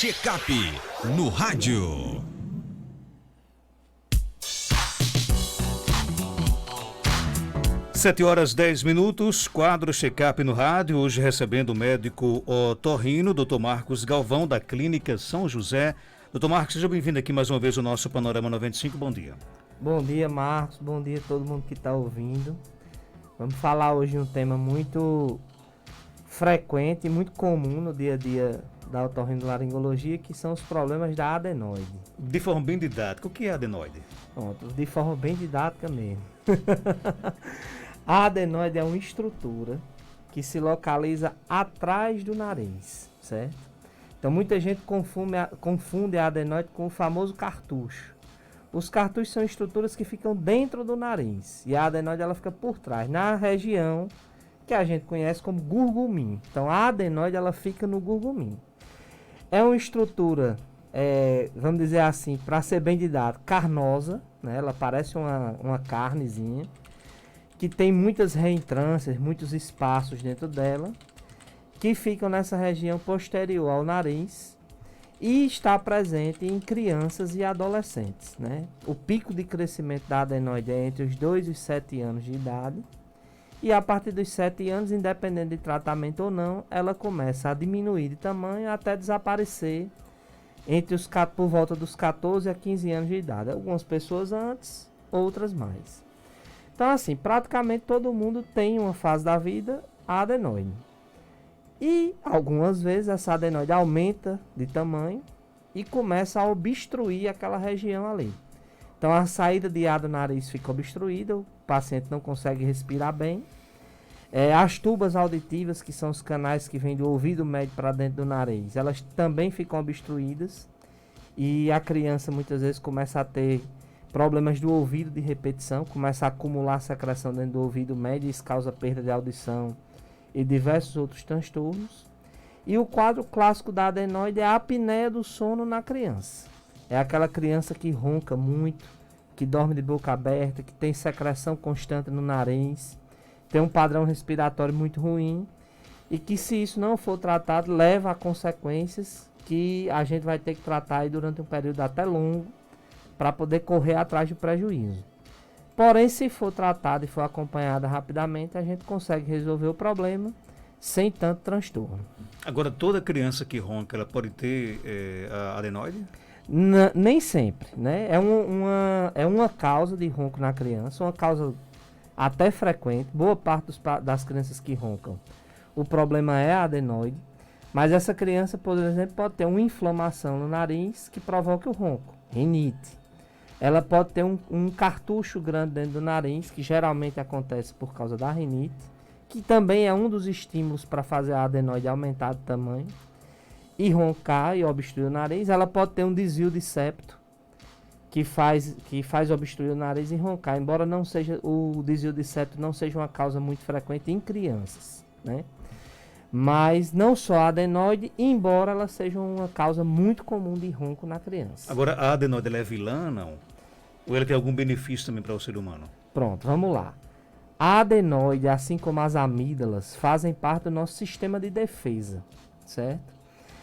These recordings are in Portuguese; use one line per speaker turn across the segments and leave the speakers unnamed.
Checkup no rádio.
Sete horas 10 minutos, quadro Checkup no rádio, hoje recebendo o médico otorrino, Dr. Marcos Galvão, da Clínica São José. Dr. Marcos, seja bem-vindo aqui mais uma vez ao nosso Panorama 95, bom dia.
Bom dia, Marcos, bom dia a todo mundo que está ouvindo. Vamos falar hoje de um tema muito frequente e muito comum no dia a dia da otorrinolaringologia, que são os problemas da adenoide.
De forma bem didática, o que é adenoide?
Pronto, de forma bem didática mesmo. A adenoide é uma estrutura que se localiza atrás do nariz, certo? Então muita gente confunde a adenoide com o famoso cartucho. Os cartuchos são estruturas que ficam dentro do nariz e a adenoide ela fica por trás, na região que a gente conhece como gurgumim. Então a adenoide ela fica no gurgumim. É uma estrutura, vamos dizer assim, para ser bem didático, carnosa, né? Ela parece uma carnezinha, que tem muitas reentrâncias, muitos espaços dentro dela, que ficam nessa região posterior ao nariz e está presente em crianças e adolescentes, né? O pico de crescimento da adenoide é entre os 2 e os 7 anos de idade. E a partir dos 7 anos, independente de tratamento ou não, ela começa a diminuir de tamanho até desaparecer por volta dos 14 a 15 anos de idade. Algumas pessoas antes, outras mais. Então, assim, praticamente todo mundo tem uma fase da vida a adenoide. E algumas vezes essa adenoide aumenta de tamanho e começa a obstruir aquela região ali. Então a saída de ar do nariz fica obstruída, o paciente não consegue respirar bem. As tubas auditivas, que são os canais que vêm do ouvido médio para dentro do nariz, elas também ficam obstruídas. E a criança muitas vezes começa a ter problemas do ouvido de repetição, começa a acumular secreção dentro do ouvido médio, isso causa perda de audição e diversos outros transtornos. E o quadro clássico da adenoide é a apneia do sono na criança. É aquela criança que ronca muito, que dorme de boca aberta, que tem secreção constante no nariz, tem um padrão respiratório muito ruim e que, se isso não for tratado, leva a consequências que a gente vai ter que tratar aí durante um período até longo para poder correr atrás do prejuízo. Porém, se for tratado e for acompanhado rapidamente, a gente consegue resolver o problema sem tanto transtorno.
Agora, toda criança que ronca, ela pode ter a adenoide?
Nem sempre, né? É uma causa de ronco na criança, uma causa até frequente. Boa parte das crianças que roncam, o problema é a adenoide, mas essa criança, por exemplo, pode ter uma inflamação no nariz que provoca o ronco, rinite. Ela pode ter um cartucho grande dentro do nariz, que geralmente acontece por causa da rinite, que também é um dos estímulos para fazer a adenoide aumentar de tamanho e roncar e obstruir o nariz. Ela pode ter um desvio de septo que faz obstruir o nariz e roncar, embora o desvio de septo não seja uma causa muito frequente em crianças, né? Mas não só a adenoide, embora ela seja uma causa muito comum de ronco na criança.
Agora, a adenoide ela é vilã, não? Ou ela tem algum benefício também para o ser humano?
Pronto, vamos lá. A adenoide, assim como as amígdalas, fazem parte do nosso sistema de defesa, certo?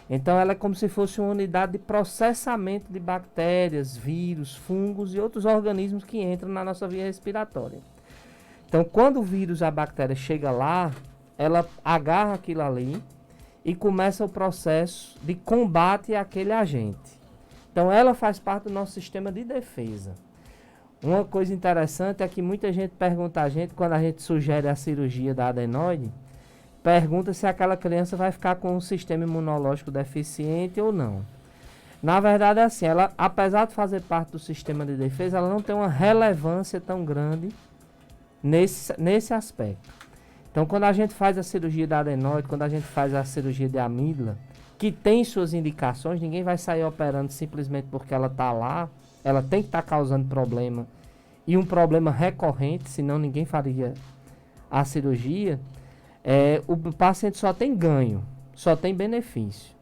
Então ela é como se fosse uma unidade de processamento de bactérias, vírus, fungos e outros organismos que entram na nossa via respiratória. Então quando o vírus, a bactéria chega lá, ela agarra aquilo ali e começa o processo de combate àquele agente. Então ela faz parte do nosso sistema de defesa. Uma coisa interessante é que muita gente pergunta a gente, quando a gente sugere a cirurgia da adenoide, pergunta se aquela criança vai ficar com um sistema imunológico deficiente ou não. Na verdade é assim, ela, apesar de fazer parte do sistema de defesa, ela não tem uma relevância tão grande nesse aspecto. Então quando a gente faz a cirurgia da adenoide, quando a gente faz a cirurgia de amígdala, que tem suas indicações, ninguém vai sair operando simplesmente porque ela está lá, ela tem que estar causando problema, e um problema recorrente, senão ninguém faria a cirurgia. O paciente só tem ganho, só tem benefício.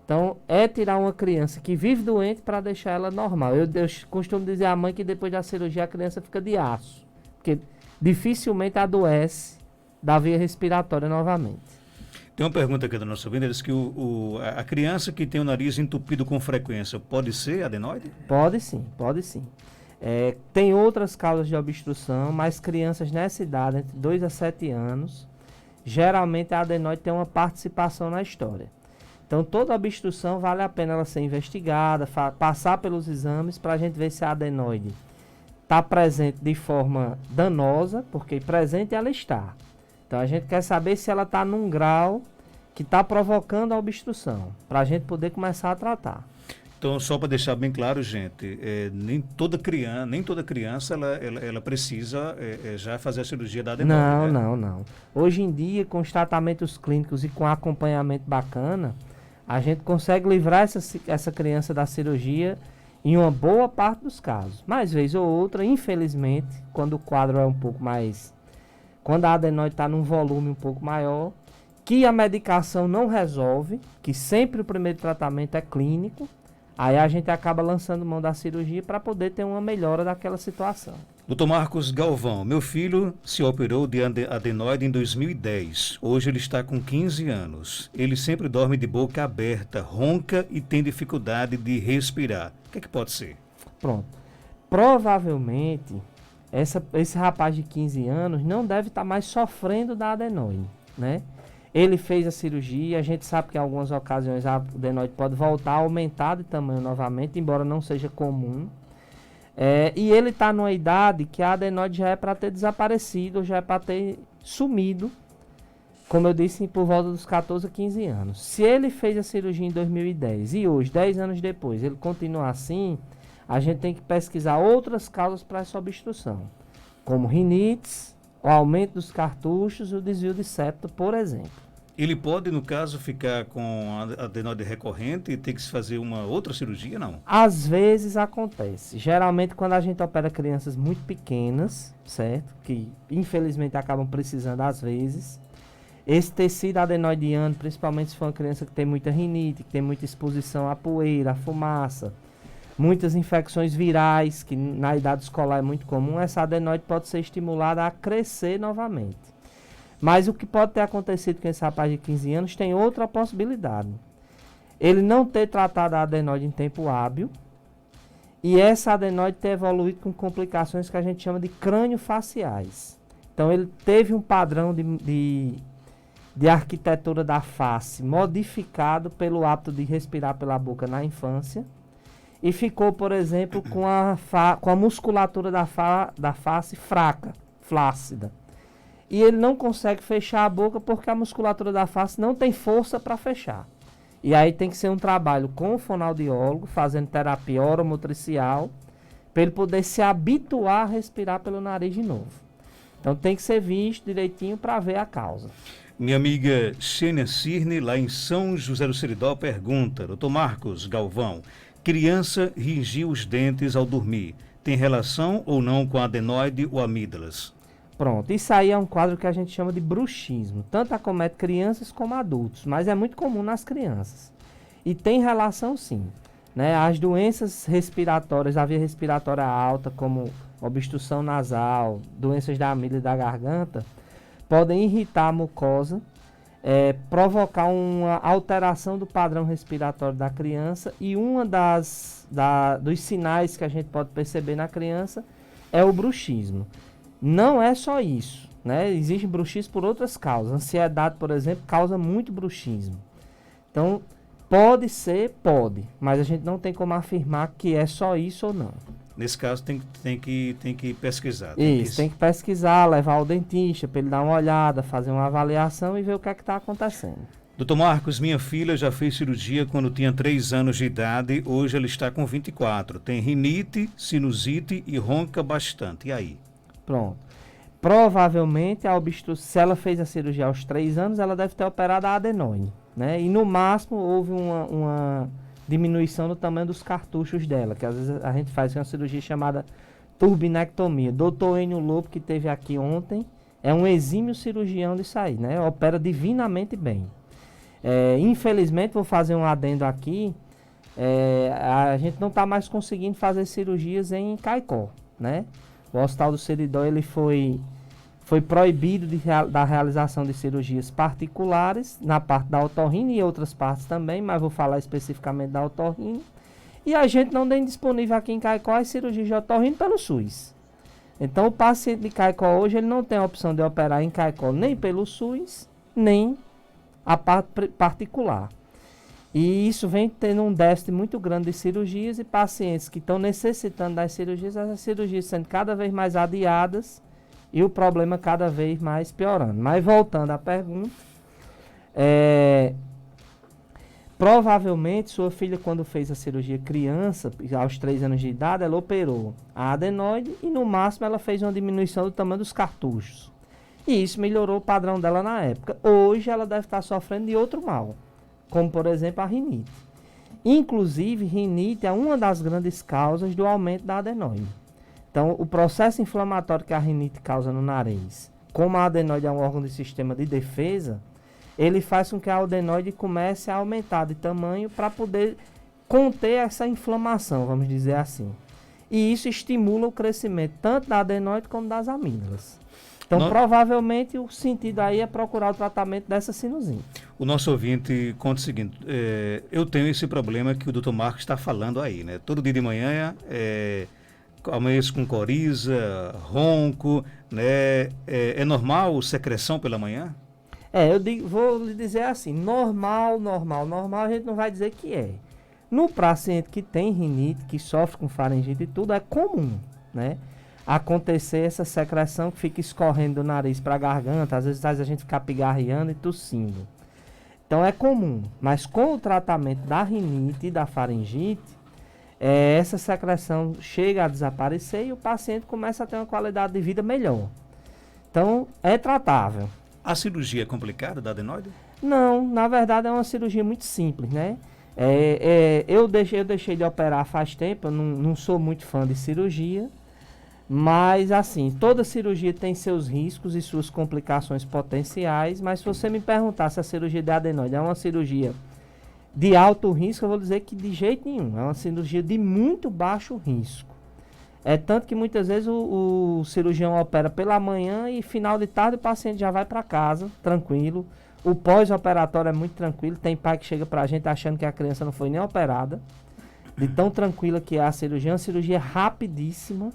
Então, é tirar uma criança que vive doente para deixar ela normal. Eu costumo dizer à mãe que depois da cirurgia a criança fica de aço, porque dificilmente adoece da via respiratória novamente.
Tem uma pergunta aqui da nossa ouvinte, diz que a criança que tem o nariz entupido com frequência, pode ser adenoide?
Pode sim, pode sim. Tem outras causas de obstrução, mas crianças nessa idade, entre 2 a 7 anos, geralmente a adenoide tem uma participação na história. Então, toda obstrução vale a pena ela ser investigada, passar pelos exames para a gente ver se a adenoide está presente de forma danosa, porque presente ela está. Então, a gente quer saber se ela está num grau que está provocando a obstrução, para a gente poder começar a tratar.
Então, só para deixar bem claro, gente, nem toda criança ela precisa já fazer a cirurgia da adenoide, né?
Não. Hoje em dia, com os tratamentos clínicos e com acompanhamento bacana, a gente consegue livrar essa criança da cirurgia em uma boa parte dos casos. Mas, vez ou outra, infelizmente, quando o quadro é um pouco mais... Quando a adenoide está num volume um pouco maior, que a medicação não resolve, que sempre o primeiro tratamento é clínico, aí a gente acaba lançando mão da cirurgia para poder ter uma melhora daquela situação.
Doutor Marcos Galvão, meu filho se operou de adenoide em 2010. Hoje ele está com 15 anos. Ele sempre dorme de boca aberta, ronca e tem dificuldade de respirar. O que é que pode ser?
Pronto. Provavelmente, esse rapaz de 15 anos não deve estar mais sofrendo da adenoide, né? Ele fez a cirurgia, a gente sabe que em algumas ocasiões a adenoide pode voltar a aumentar de tamanho novamente, embora não seja comum. E ele está numa idade que a adenoide já é para ter desaparecido, já é para ter sumido, como eu disse, por volta dos 14 a 15 anos. Se ele fez a cirurgia em 2010 e hoje, 10 anos depois, ele continua assim, a gente tem que pesquisar outras causas para essa obstrução, como rinites, o aumento dos cartuchos e o desvio de septo, por exemplo.
Ele pode, no caso, ficar com a adenoide recorrente e ter que se fazer uma outra cirurgia, não?
Às vezes acontece. Geralmente quando a gente opera crianças muito pequenas, certo? Que infelizmente acabam precisando às vezes. Esse tecido adenoidiano, principalmente se for uma criança que tem muita rinite, que tem muita exposição à poeira, à fumaça, muitas infecções virais, que na idade escolar é muito comum, essa adenoide pode ser estimulada a crescer novamente. Mas o que pode ter acontecido com esse rapaz de 15 anos tem outra possibilidade. Ele não ter tratado a adenoide em tempo hábil e essa adenoide ter evoluído com complicações que a gente chama de crânio-faciais. Então ele teve um padrão de arquitetura da face modificado pelo hábito de respirar pela boca na infância e ficou, por exemplo, com a musculatura da face fraca, flácida. E ele não consegue fechar a boca porque a musculatura da face não tem força para fechar. E aí tem que ser um trabalho com o fonoaudiólogo, fazendo terapia oromotricial, para ele poder se habituar a respirar pelo nariz de novo. Então tem que ser visto direitinho para ver a causa.
Minha amiga Xênia Cirne, lá em São José do Seridó, pergunta: Doutor Marcos Galvão, criança ringir os dentes ao dormir, tem relação ou não com adenoide ou amígdalas?
Pronto, isso aí é um quadro que a gente chama de bruxismo. Tanto acomete crianças como adultos, mas é muito comum nas crianças. E tem relação sim, né? As doenças respiratórias, a via respiratória alta, como obstrução nasal, doenças da amígdala e da garganta, podem irritar a mucosa, provocar uma alteração do padrão respiratório da criança e uma dos sinais que a gente pode perceber na criança é o bruxismo. Não é só isso, né? Existe bruxismo por outras causas. Ansiedade, por exemplo, causa muito bruxismo. Então, pode ser, mas a gente não tem como afirmar que é só isso ou não.
Nesse caso, tem que pesquisar.
Tem que pesquisar, levar ao dentista para ele dar uma olhada, fazer uma avaliação e ver o que é que está acontecendo.
Doutor Marcos, minha filha já fez cirurgia quando tinha 3 anos de idade, hoje ela está com 24. Tem rinite, sinusite e ronca bastante. E aí?
Pronto. Provavelmente, se ela fez a cirurgia aos 3 anos, ela deve ter operado a adenoide, né? E no máximo houve uma diminuição no tamanho dos cartuchos dela, que às vezes a gente faz uma cirurgia chamada turbinectomia. Dr. Enio Lobo, que esteve aqui ontem, é um exímio cirurgião disso aí, né? Opera divinamente bem. Infelizmente, vou fazer um adendo aqui, a gente não está mais conseguindo fazer cirurgias em Caicó, né? O Hospital do Seridó, ele foi foi proibido da realização de cirurgias particulares, na parte da otorrina e outras partes também, mas vou falar especificamente da otorrina. E a gente não tem disponível aqui em Caicó as cirurgias de otorrino pelo SUS. Então, o paciente de Caicó hoje, ele não tem a opção de operar em Caicó nem pelo SUS, nem a parte particular. E isso vem tendo um déficit muito grande de cirurgias e pacientes que estão necessitando das cirurgias, essas cirurgias sendo cada vez mais adiadas e o problema cada vez mais piorando. Mas voltando à pergunta, provavelmente sua filha, quando fez a cirurgia criança, aos 3 anos de idade, ela operou a adenoide e no máximo ela fez uma diminuição do tamanho dos cartuchos. E isso melhorou o padrão dela na época. Hoje ela deve estar sofrendo de outro mal, como por exemplo a rinite. Inclusive, rinite é uma das grandes causas do aumento da adenoide. Então, o processo inflamatório que a rinite causa no nariz, como a adenoide é um órgão de sistema de defesa, ele faz com que a adenoide comece a aumentar de tamanho para poder conter essa inflamação, vamos dizer assim. E isso estimula o crescimento tanto da adenoide como das amígdalas. Então, provavelmente, o sentido aí é procurar o tratamento dessa sinusite.
O nosso ouvinte conta o seguinte, eu tenho esse problema que o Dr. Marcos está falando aí, né? Todo dia de manhã, amanheço com coriza, ronco, né? É normal secreção pela manhã?
Vou lhe dizer assim, normal, a gente não vai dizer que é. No paciente que tem rinite, que sofre com faringite e tudo, é comum, né? Acontecer essa secreção que fica escorrendo do nariz para a garganta, às vezes faz a gente ficar pigarreando e tossindo. Então é comum, mas com o tratamento da rinite e da faringite, essa secreção chega a desaparecer e o paciente começa a ter uma qualidade de vida melhor. Então é tratável.
A cirurgia é complicada da adenoide?
Não, na verdade é uma cirurgia muito simples, né? Eu deixei de operar faz tempo, eu não sou muito fã de cirurgia, mas assim, toda cirurgia tem seus riscos e suas complicações potenciais, mas se você me perguntar se a cirurgia de adenoide é uma cirurgia de alto risco, eu vou dizer que de jeito nenhum, é uma cirurgia de muito baixo risco. É tanto que muitas vezes o cirurgião opera pela manhã e final de tarde o paciente já vai para casa, tranquilo. O pós-operatório é muito tranquilo. Tem pai que chega para a gente achando que a criança não foi nem operada. De tão tranquila que é a cirurgia. É uma cirurgia rapidíssima.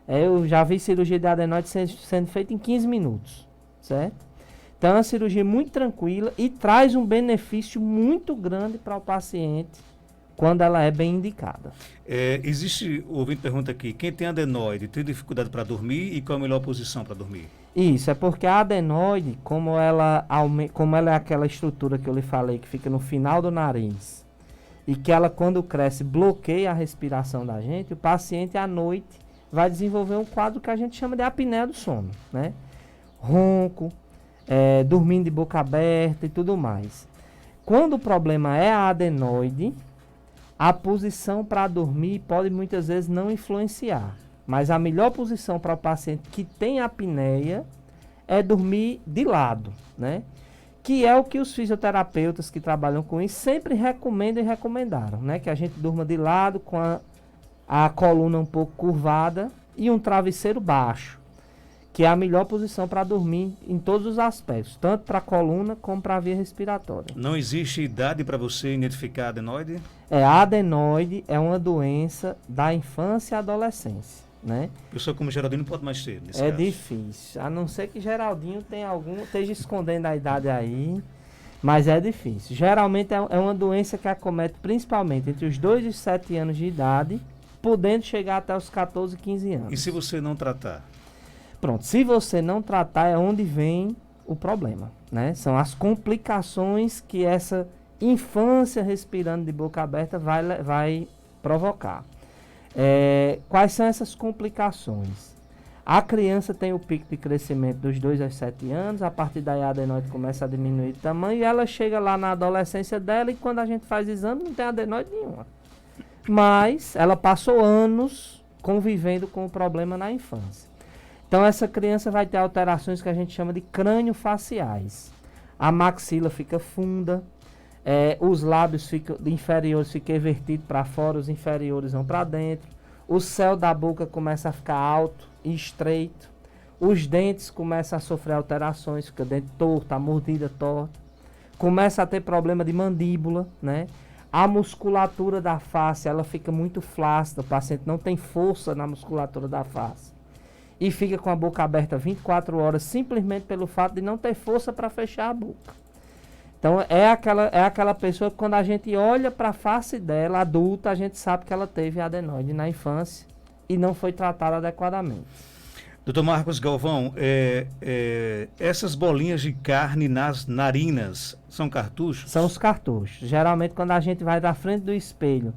Eu já vi cirurgia de adenoide sendo feita em 15 minutos, certo? Então é uma cirurgia muito tranquila e traz um benefício muito grande para o paciente quando ela é bem indicada.
O ouvinte pergunta aqui, quem tem adenoide tem dificuldade para dormir e qual a melhor posição para dormir?
Isso, é porque a adenoide, como ela é aquela estrutura que eu lhe falei, que fica no final do nariz, e que ela quando cresce bloqueia a respiração da gente, o paciente à noite vai desenvolver um quadro que a gente chama de apneia do sono, né? Ronco, dormindo de boca aberta e tudo mais. Quando o problema é a adenoide, a posição para dormir pode muitas vezes não influenciar. Mas a melhor posição para o paciente que tem apneia é dormir de lado, né? Que é o que os fisioterapeutas que trabalham com isso sempre recomendam e recomendaram, né? Que a gente durma de lado com a coluna um pouco curvada e um travesseiro baixo, que é a melhor posição para dormir em todos os aspectos, tanto para a coluna como para a via respiratória.
Não existe idade para você identificar a adenoide?
A adenoide é uma doença da infância e adolescência, né?
Pessoa como Geraldinho não pode mais ter, nesse caso.
Difícil, a não ser que Geraldinho esteja escondendo a idade aí, mas é difícil. Geralmente é uma doença que acomete principalmente entre os 2 e os 7 anos de idade, podendo chegar até os 14, 15 anos.
E se você não tratar?
Pronto, se você não tratar é onde vem o problema, né? São as complicações que essa infância respirando de boca aberta vai provocar. Quais são essas complicações? A criança tem o pico de crescimento dos 2 aos 7 anos, a partir daí a adenoide começa a diminuir de tamanho e ela chega lá na adolescência dela e quando a gente faz exame não tem adenoide nenhuma. Mas ela passou anos convivendo com o problema na infância. Então essa criança vai ter alterações que a gente chama de crânio-faciais. A maxila fica funda, os lábios inferiores ficam invertidos para fora, os inferiores vão para dentro. O céu da boca começa a ficar alto e estreito. Os dentes começam a sofrer alterações, fica dente torto, a mordida torta. Começa a ter problema de mandíbula, né? A musculatura da face, ela fica muito flácida, o paciente não tem força na musculatura da face. E fica com a boca aberta 24 horas, simplesmente pelo fato de não ter força para fechar a boca. Então, é aquela pessoa que quando a gente olha para a face dela, adulta, a gente sabe que ela teve adenoide na infância e não foi tratada adequadamente.
Doutor Marcos Galvão, essas bolinhas de carne nas narinas são cartuchos?
São os cartuchos. Geralmente, quando a gente vai da frente do espelho,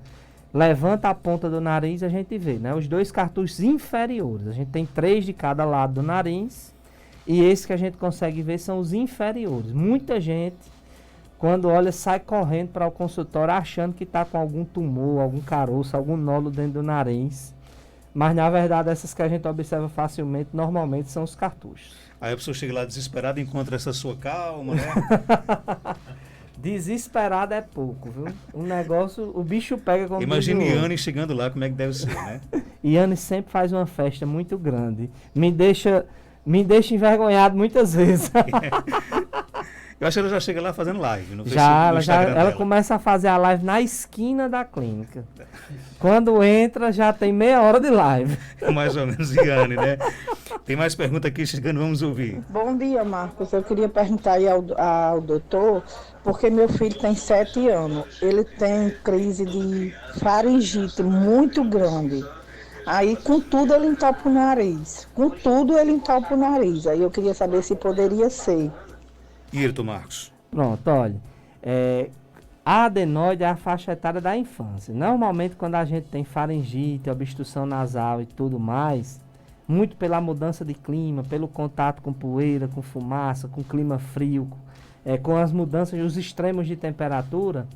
levanta a ponta do nariz, a gente vê, né? Os 2 cartuchos inferiores. A gente tem 3 de cada lado do nariz. E esse que a gente consegue ver são os inferiores. Muita gente, quando olha, sai correndo para o consultório achando que está com algum tumor, algum caroço, algum nódulo dentro do nariz. Mas, na verdade, essas que a gente observa facilmente, normalmente são os cartuchos.
Aí a pessoa chega lá desesperada e encontra essa sua calma, né?
Desesperado é pouco, viu? O negócio, o bicho pega como
Imagine Iane chegando lá, como é que deve ser, né?
Iane sempre faz uma festa muito grande. Me deixa envergonhado muitas vezes.
Eu acho que ela já chega lá fazendo live no
Facebook, ela começa a fazer a live na esquina da clínica. Quando entra, já tem meia hora de live.
Mais ou menos, Iane, né? Tem mais pergunta aqui chegando, vamos ouvir.
Bom dia, Marcos. Eu queria perguntar aí ao doutor, porque meu filho tem 7 anos. Ele tem crise de faringite muito grande. Aí, com tudo, ele entope o nariz. Aí eu queria saber se poderia ser.
Irto, Marcos.
Pronto, olha. A adenoide é a faixa etária da infância. Normalmente, quando a gente tem faringite, obstrução nasal e tudo mais, muito pela mudança de clima, pelo contato com poeira, com fumaça, com clima frio, com as mudanças, os extremos de temperatura,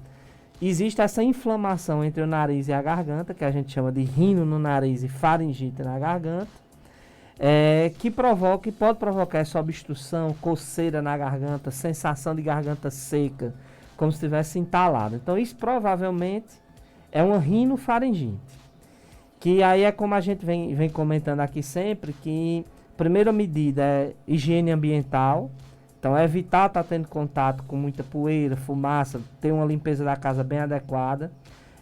existe essa inflamação entre o nariz e a garganta, que a gente chama de rino no nariz e faringite na garganta, que pode provocar essa obstrução, coceira na garganta, sensação de garganta seca, como se estivesse entalado. Então, isso provavelmente é uma rinofaringite. Que aí é como a gente vem comentando aqui sempre, que a primeira medida é higiene ambiental. Então, é evitar estar tendo contato com muita poeira, fumaça, ter uma limpeza da casa bem adequada.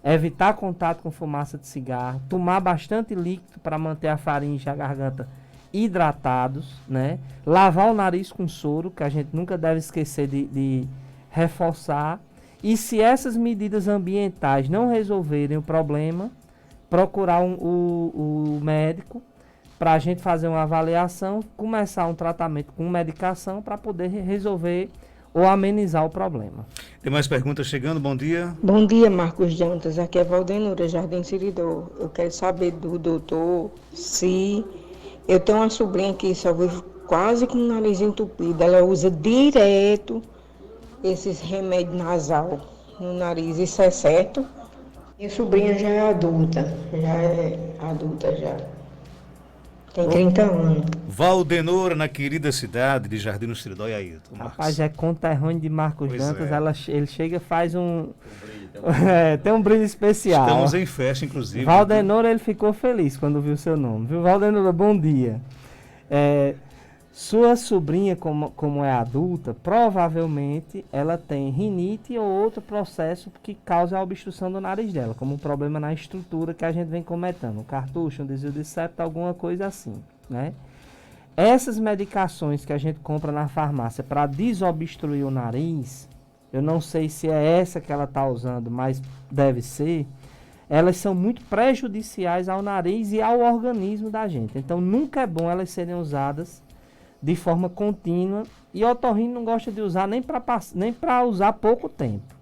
Evitar contato com fumaça de cigarro. Tomar bastante líquido para manter a faringe e a garganta hidratados, né? Lavar o nariz com soro, que a gente nunca deve esquecer de reforçar. E se essas medidas ambientais não resolverem o problema, procurar o médico para a gente fazer uma avaliação, começar um tratamento com medicação para poder resolver ou amenizar o problema.
Tem mais perguntas chegando, bom dia.
Bom dia, Marcos Jantas. Aqui é Valdenura, Jardim Siridor. Eu quero saber do doutor se... Eu tenho uma sobrinha que só vive quase com o nariz entupido. Ela usa direto esses remédios nasal no nariz. Isso é certo? Minha sobrinha já é adulta. Tem 30 anos.
Valdenora, na querida cidade de Jardim do Siridó, e aí?
Rapaz, é conterrâneo de Marcos
Pois
Dantas.
é.
Ele chega e faz tem um brilho especial.
Estamos em festa, inclusive.
Valdenora, ele ficou feliz quando viu seu nome. Viu, Valdenora, bom dia. Sua sobrinha, como é adulta, provavelmente ela tem rinite ou outro processo que causa a obstrução do nariz dela, como um problema na estrutura que a gente vem comentando, um cartucho, um desvio de septo, alguma coisa assim, né? Essas medicações que a gente compra na farmácia para desobstruir o nariz, eu não sei se é essa que ela está usando, mas deve ser, elas são muito prejudiciais ao nariz e ao organismo da gente. Então, nunca é bom elas serem usadas de forma contínua, e o otorrino não gosta de usar nem para usar pouco tempo.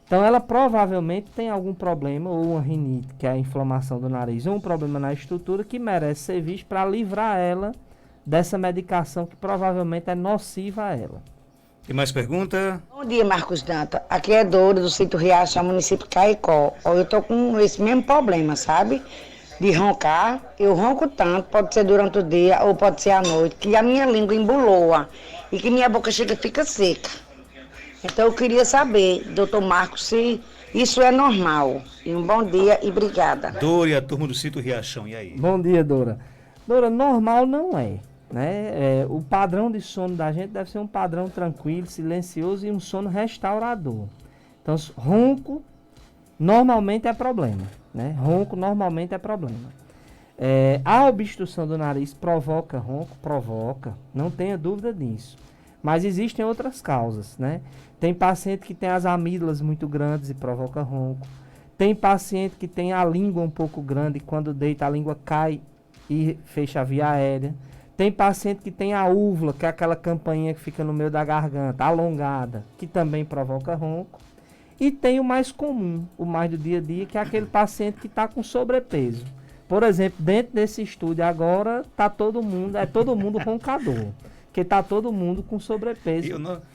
Então, ela provavelmente tem algum problema, ou uma rinite, que é a inflamação do nariz, ou um problema na estrutura que merece ser visto para livrar ela dessa medicação que provavelmente é nociva a ela.
Tem mais pergunta?
Bom dia, Marcos Danta. Aqui é Dora, do Sítio Riacho, município de Caicó. Eu tô com esse mesmo problema, sabe? De roncar. Eu ronco tanto, pode ser durante o dia ou pode ser à noite, que a minha língua embuloa e que minha boca fica seca. Então eu queria saber, doutor Marcos, se isso é normal. E um bom dia e obrigada.
Dora e a turma do Sítio Riachão, e aí?
Bom dia, Dora. Dora, normal não é. né? O padrão de sono da gente deve ser um padrão tranquilo, silencioso e um sono restaurador. Então, ronco normalmente é problema, né? Ronco normalmente é problema. A obstrução do nariz provoca ronco? Provoca, não tenha dúvida disso. Mas existem outras causas, né? Tem paciente que tem as amígdalas muito grandes e provoca ronco. Tem paciente que tem a língua um pouco grande e quando deita a língua cai e fecha a via aérea. Tem paciente que tem a úvula, que é aquela campainha que fica no meio da garganta, alongada, que também provoca ronco. E tem o mais comum, o mais do dia a dia, que é aquele paciente que está com sobrepeso. Por exemplo, dentro desse estúdio agora, todo mundo roncador. Porque está todo mundo com sobrepeso.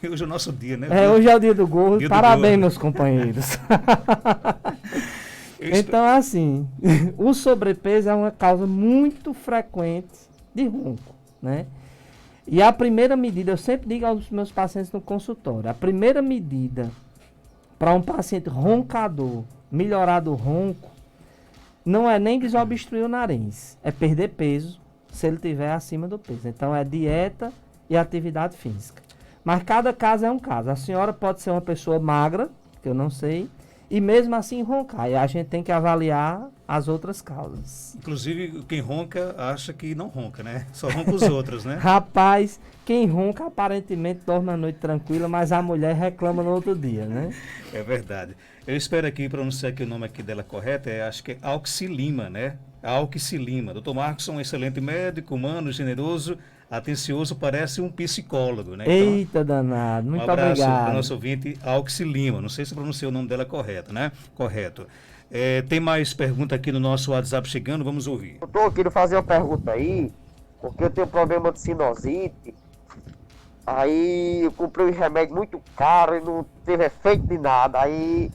E hoje é o nosso dia, né?
Hoje é o dia do gordo.
Dia do
Parabéns,
gordo.
meus companheiros. Então, assim, o sobrepeso é uma causa muito frequente de ronco, né? E a primeira medida, eu sempre digo aos meus pacientes no consultório, a primeira medida para um paciente roncador melhorar do ronco não é nem desobstruir o nariz, é perder peso se ele estiver acima do peso. Então, é dieta e atividade física. Mas cada caso é um caso. A senhora pode ser uma pessoa magra, que eu não sei, e mesmo assim roncar. E a gente tem que avaliar as outras causas.
Inclusive, quem ronca acha que não ronca, né? Só ronca os outros, né?
Rapaz, quem ronca aparentemente dorme a noite tranquila, mas a mulher reclama no outro dia, né?
É verdade. Eu espero aqui pronunciar aqui o nome aqui dela correto, acho que é Auxilima, né? Auxilima. Dr. Marcos é um excelente médico, humano, generoso, atencioso, parece um psicólogo, né? Então,
Eita danado, muito
um abraço
obrigado.
para o nosso ouvinte, Auxilima. Não sei se pronunciei o nome dela correto, né? Correto. Tem mais pergunta aqui no nosso WhatsApp chegando, vamos ouvir.
Doutor, eu queria fazer uma pergunta aí, porque eu tenho problema de sinusite. Aí eu comprei um remédio muito caro e não teve efeito de nada. Aí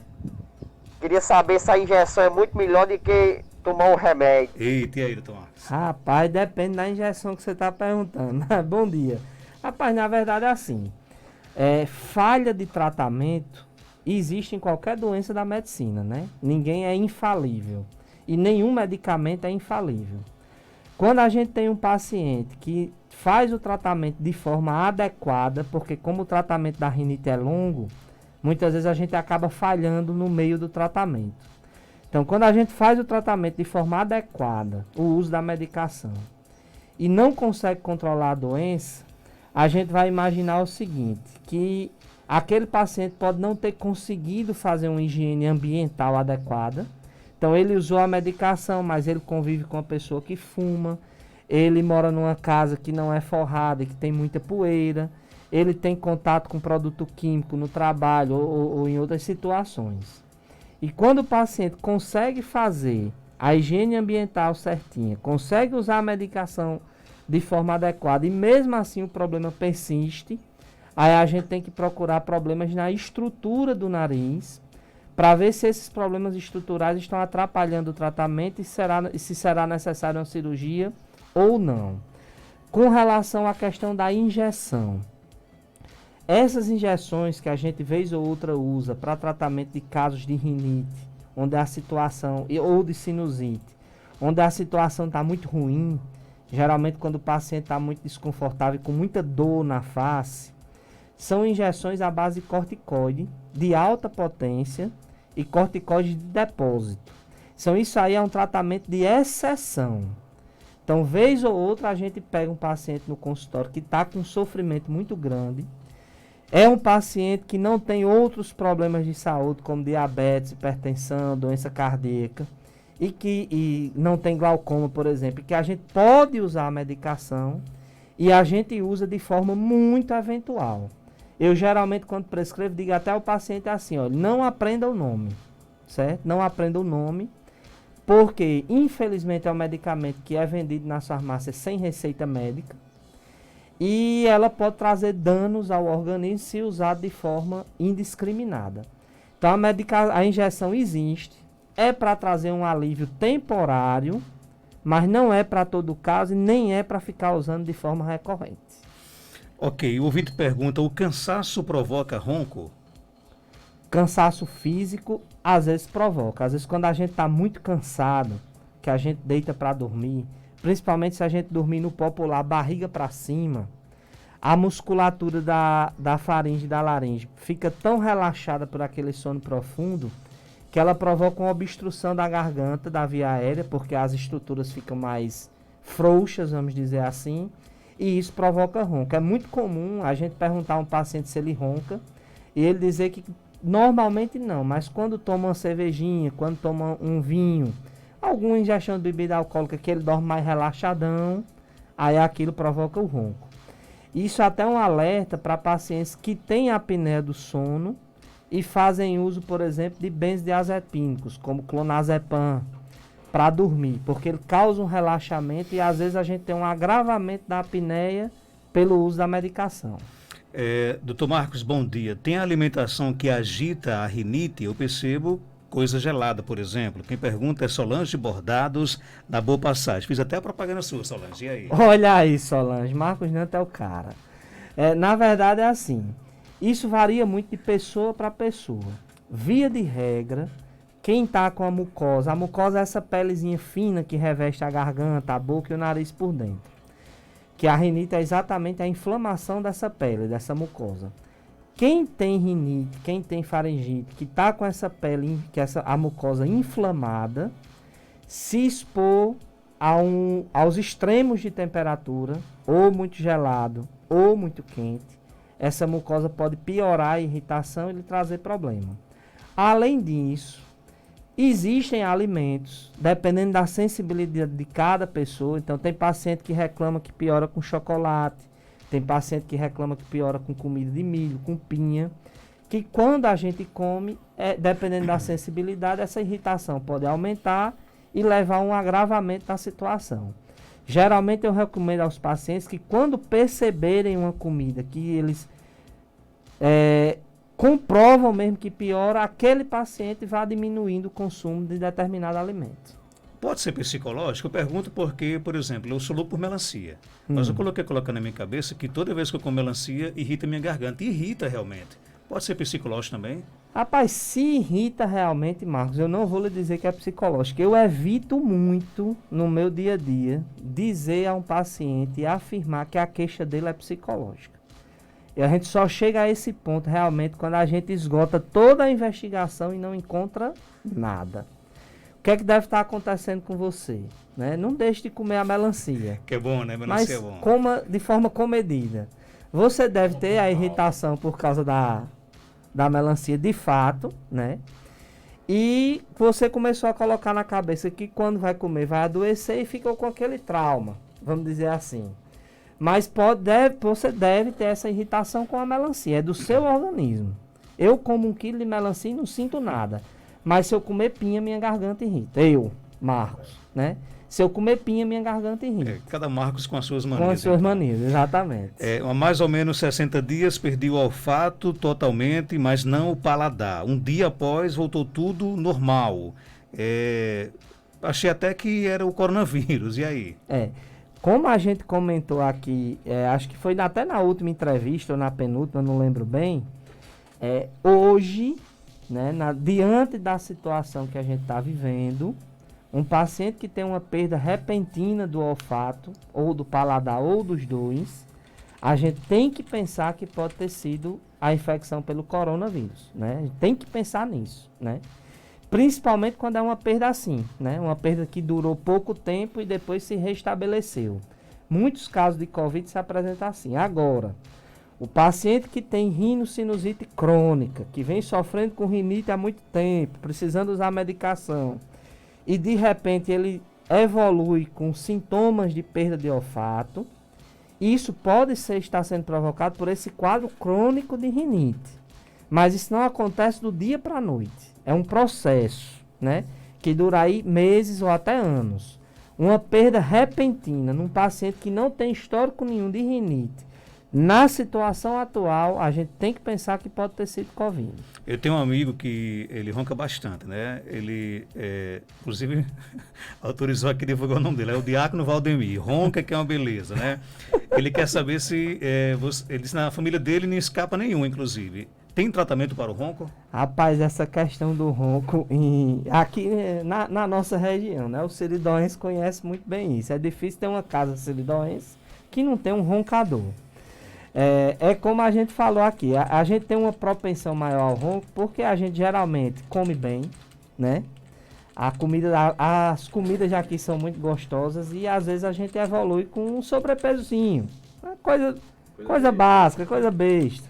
queria saber se a injeção é muito melhor do que tomar um remédio.
Eita, e aí, doutor Marcos?
Rapaz, depende da injeção que você está perguntando. Bom dia. Rapaz, na verdade é assim. Falha de tratamento existe em qualquer doença da medicina, né? Ninguém é infalível. E nenhum medicamento é infalível. Quando a gente tem um paciente que faz o tratamento de forma adequada, porque como o tratamento da rinite é longo, muitas vezes a gente acaba falhando no meio do tratamento. Então, quando a gente faz o tratamento de forma adequada, o uso da medicação, e não consegue controlar a doença, a gente vai imaginar o seguinte, que aquele paciente pode não ter conseguido fazer uma higiene ambiental adequada. Então, ele usou a medicação, mas ele convive com uma pessoa que fuma, ele mora numa casa que não é forrada e que tem muita poeira, ele tem contato com produto químico no trabalho ou em outras situações. E quando o paciente consegue fazer a higiene ambiental certinha, consegue usar a medicação de forma adequada e mesmo assim o problema persiste, aí a gente tem que procurar problemas na estrutura do nariz para ver se esses problemas estruturais estão atrapalhando o tratamento e se será necessária uma cirurgia ou não. Com relação à questão da injeção, essas injeções que a gente vez ou outra usa para tratamento de casos de rinite, onde a situação, ou de sinusite, onde a situação está muito ruim, geralmente quando o paciente está muito desconfortável e com muita dor na face, são injeções à base de corticoide de alta potência e corticoide de depósito. Então isso aí é um tratamento de exceção. Então, vez ou outra, a gente pega um paciente no consultório que está com um sofrimento muito grande, é um paciente que não tem outros problemas de saúde, como diabetes, hipertensão, doença cardíaca, e não tem glaucoma, por exemplo, que a gente pode usar a medicação e a gente usa de forma muito eventual. Eu geralmente, quando prescrevo, digo até ao paciente assim, olha, não aprenda o nome, certo? Não aprenda o nome, porque, infelizmente, é um medicamento que é vendido nas farmácias sem receita médica e ela pode trazer danos ao organismo se usada de forma indiscriminada. Então, a injeção existe, é para trazer um alívio temporário, mas não é para todo caso e nem é para ficar usando de forma recorrente.
Ok, o ouvinte pergunta, o cansaço provoca ronco?
Cansaço físico, às vezes provoca. Às vezes quando a gente está muito cansado, que a gente deita para dormir, principalmente se a gente dormir no popular, barriga para cima, a musculatura da faringe e da laringe fica tão relaxada por aquele sono profundo que ela provoca uma obstrução da garganta, da via aérea, porque as estruturas ficam mais frouxas, vamos dizer assim, e isso provoca ronco. É muito comum a gente perguntar a um paciente se ele ronca e ele dizer que normalmente não, mas quando toma uma cervejinha, quando toma um vinho, alguma ingestão de bebida alcoólica que ele dorme mais relaxadão, aí aquilo provoca o ronco. Isso até é um alerta para pacientes que têm apneia do sono e fazem uso, por exemplo, de benzodiazepínicos, como clonazepam, para dormir, porque ele causa um relaxamento e às vezes a gente tem um agravamento da apneia pelo uso da medicação.
Doutor Marcos, bom dia. Tem alimentação que agita a rinite? Eu percebo coisa gelada, por exemplo. Quem pergunta é Solange Bordados, da Boa Passagem. Fiz até a propaganda sua, Solange. E aí?
Olha aí, Solange. Marcos Nanto é o cara. Na verdade é assim. Isso varia muito de pessoa para pessoa. Via de regra, quem está com a mucosa é essa pelezinha fina que reveste a garganta, a boca e o nariz por dentro. Que a rinite é exatamente a inflamação dessa pele, dessa mucosa. Quem tem rinite, quem tem faringite, que está com essa pele, a mucosa inflamada, se expor aos extremos de temperatura, ou muito gelado, ou muito quente, essa mucosa pode piorar a irritação e lhe trazer problema. Além disso, existem alimentos, dependendo da sensibilidade de cada pessoa. Então, tem paciente que reclama que piora com chocolate, tem paciente que reclama que piora com comida de milho, com pinha, que quando a gente come, dependendo da sensibilidade, essa irritação pode aumentar e levar a um agravamento da situação. Geralmente eu recomendo aos pacientes que quando perceberem uma comida que eles comprovam mesmo que piora, aquele paciente vai diminuindo o consumo de determinado alimento.
Pode ser psicológico? Eu pergunto porque, por exemplo, eu sou louco por melancia. Mas eu coloquei colocando na minha cabeça que toda vez que eu como melancia, irrita minha garganta. Irrita realmente. Pode ser psicológico também?
Rapaz, se irrita realmente, Marcos, eu não vou lhe dizer que é psicológico. Eu evito muito, no meu dia a dia, dizer a um paciente e afirmar que a queixa dele é psicológica. E a gente só chega a esse ponto realmente quando a gente esgota toda a investigação e não encontra nada. O que é que deve estar acontecendo com você? Né? Não deixe de comer a melancia.
Que é bom, né? Melancia é bom.
Mas coma de forma comedida. Você deve ter a irritação por causa da melancia de fato, né? E você começou a colocar na cabeça que quando vai comer vai adoecer e ficou com aquele trauma, vamos dizer assim. Mas você deve ter essa irritação com a melancia, é do seu organismo. Eu como 1 quilo de melancia e não sinto nada. Mas se eu comer pinha, minha garganta irrita. Eu, Marcos, né? Se eu comer pinha, minha garganta irrita.
Cada Marcos com as suas manias.
Com as suas manias, exatamente.
Há mais ou menos 60 dias perdi o olfato totalmente, mas não o paladar. Um dia após voltou tudo normal. Achei até que era o coronavírus. E aí?
Como a gente comentou aqui, acho que foi até na última entrevista ou na penúltima, não lembro bem. Hoje, né, diante da situação que a gente está vivendo, um paciente que tem uma perda repentina do olfato, ou do paladar, ou dos dois, a gente tem que pensar que pode ter sido a infecção pelo coronavírus, né? A gente tem que pensar nisso, né? Principalmente quando é uma perda assim, né? Uma perda que durou pouco tempo e depois se restabeleceu. Muitos casos de Covid se apresentam assim. Agora, o paciente que tem rinocinusite crônica, que vem sofrendo com rinite há muito tempo, precisando usar medicação, e de repente ele evolui com sintomas de perda de olfato, isso pode estar sendo provocado por esse quadro crônico de rinite. Mas isso não acontece do dia para a noite. É um processo, né, que dura aí meses ou até anos. Uma perda repentina num paciente que não tem histórico nenhum de rinite, na situação atual, a gente tem que pensar que pode ter sido Covid.
Eu tenho um amigo que ele ronca bastante, né? Ele, inclusive, autorizou aqui divulgar o nome dele. É o Diácono Valdemir. Ronca, que é uma beleza, né? Ele quer saber se... ele disse na família dele não escapa nenhum, inclusive. tem tratamento para o ronco?
Rapaz, essa questão do ronco aqui na nossa região, né? O Seridóense conhece muito bem isso. É difícil ter uma casa seridóense que não tem um roncador. É como a gente falou aqui, a gente tem uma propensão maior ao ronco porque a gente geralmente come bem, né? As comidas aqui são muito gostosas e às vezes a gente evolui com um sobrepesozinho. Coisa básica, coisa besta.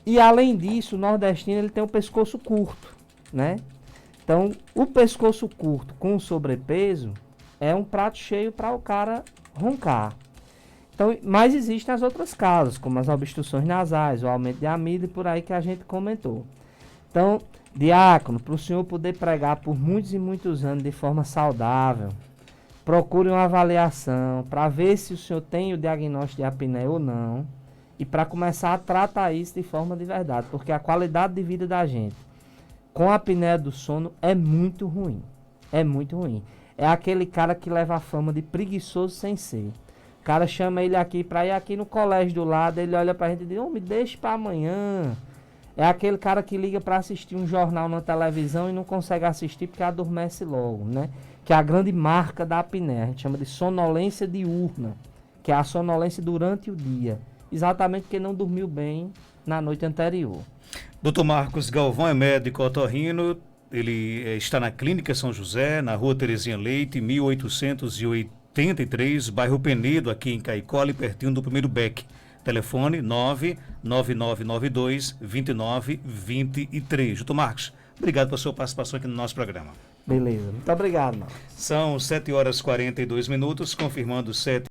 E além disso, o nordestino ele tem o pescoço curto, né? Então, o pescoço curto com sobrepeso é um prato cheio para o cara roncar. Então, mas existem as outras causas, como as obstruções nasais, o aumento de amido e por aí que a gente comentou. Então, diácono, para o senhor poder pregar por muitos e muitos anos de forma saudável, procure uma avaliação para ver se o senhor tem o diagnóstico de apneia ou não. E para começar a tratar isso de forma de verdade, porque a qualidade de vida da gente com a apneia do sono é muito ruim. É muito ruim. É aquele cara que leva a fama de preguiçoso sem ser. O cara chama ele aqui para ir aqui no colégio do lado, ele olha para a gente e diz, me deixa para amanhã. É aquele cara que liga para assistir um jornal na televisão e não consegue assistir porque adormece logo, né? Que é a grande marca da apneia. A gente chama de sonolência diurna, que é a sonolência durante o dia. Exatamente porque não dormiu bem na noite anterior.
Dr. Marcos Galvão é médico otorrino, ele está na Clínica São José, na Rua Terezinha Leite, 1883, bairro Penedo, aqui em Caicó, ali pertinho do primeiro BEC. Telefone 99992-2923. Dr. Marcos, obrigado pela sua participação aqui no nosso programa.
Beleza, muito obrigado, Marcos.
São 7h42, confirmando 7